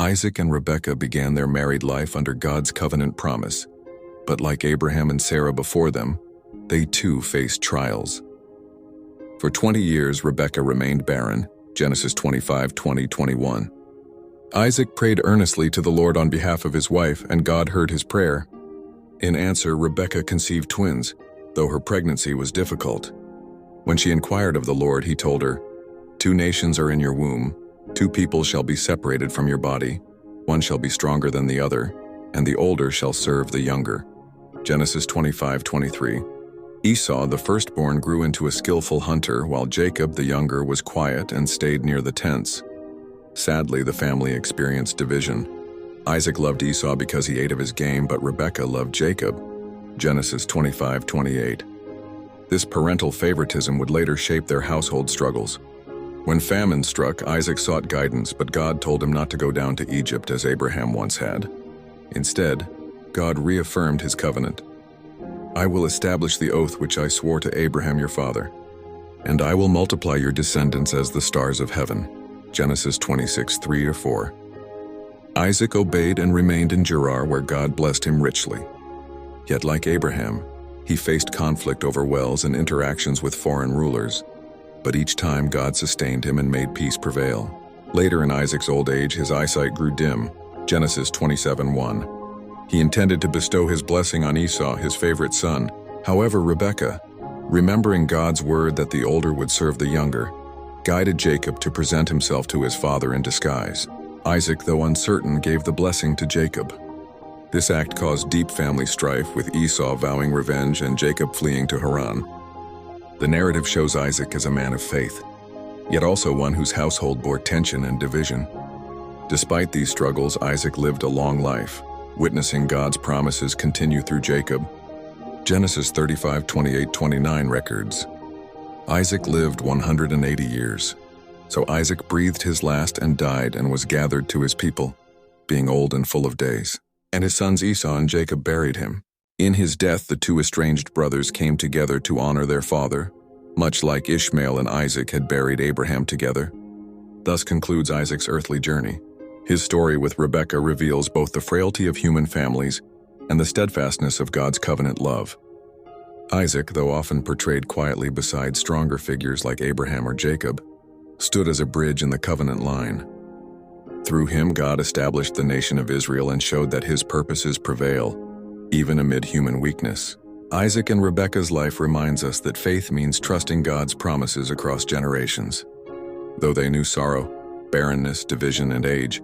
Isaac and Rebekah began their married life under God's covenant promise, but like Abraham and Sarah before them, they too faced trials. For 20 years, Rebekah remained barren, Genesis 25:20-21. Isaac prayed earnestly to the Lord on behalf of his wife, and God heard his prayer. In answer, Rebekah conceived twins, though her pregnancy was difficult. When she inquired of the Lord, he told her, "2 nations are in your womb, 2 people shall be separated from your body, one shall be stronger than the other, and the older shall serve the younger." Genesis 25:23. Esau, the firstborn, grew into a skillful hunter, while Jacob, the younger, was quiet and stayed near the tents. Sadly, the family experienced division. Isaac loved Esau because he ate of his game, but Rebekah loved Jacob. Genesis 25:28. This parental favoritism would later shape their household struggles. When famine struck, Isaac sought guidance, but God told him not to go down to Egypt as Abraham once had. Instead, God reaffirmed his covenant. "I will establish the oath which I swore to Abraham your father, and I will multiply your descendants as the stars of heaven." Genesis 26:3-4. Isaac obeyed and remained in Gerar, where God blessed him richly. Yet like Abraham, he faced conflict over wells and interactions with foreign rulers. But each time God sustained him and made peace prevail. Later in Isaac's old age, his eyesight grew dim. Genesis 27:1. He intended to bestow his blessing on Esau, his favorite son. However, Rebekah, remembering God's word that the older would serve the younger, guided Jacob to present himself to his father in disguise. Isaac, though uncertain, gave the blessing to Jacob. This act caused deep family strife, with Esau vowing revenge and Jacob fleeing to Haran. The narrative shows Isaac as a man of faith, yet also one whose household bore tension and division. Despite these struggles, Isaac lived a long life, witnessing God's promises continue through Jacob. Genesis 35:28-29 records, Isaac lived 180 years. So Isaac breathed his last and died and was gathered to his people, being old and full of days. And his sons Esau and Jacob buried him. In his death, the 2 estranged brothers came together to honor their father, much like Ishmael and Isaac had buried Abraham together. Thus concludes Isaac's earthly journey. His story with Rebekah reveals both the frailty of human families and the steadfastness of God's covenant love. Isaac, though often portrayed quietly beside stronger figures like Abraham or Jacob, stood as a bridge in the covenant line. Through him, God established the nation of Israel and showed that his purposes prevail, even amid human weakness. Isaac and Rebekah's life reminds us that faith means trusting God's promises across generations. Though they knew sorrow, barrenness, division, and age,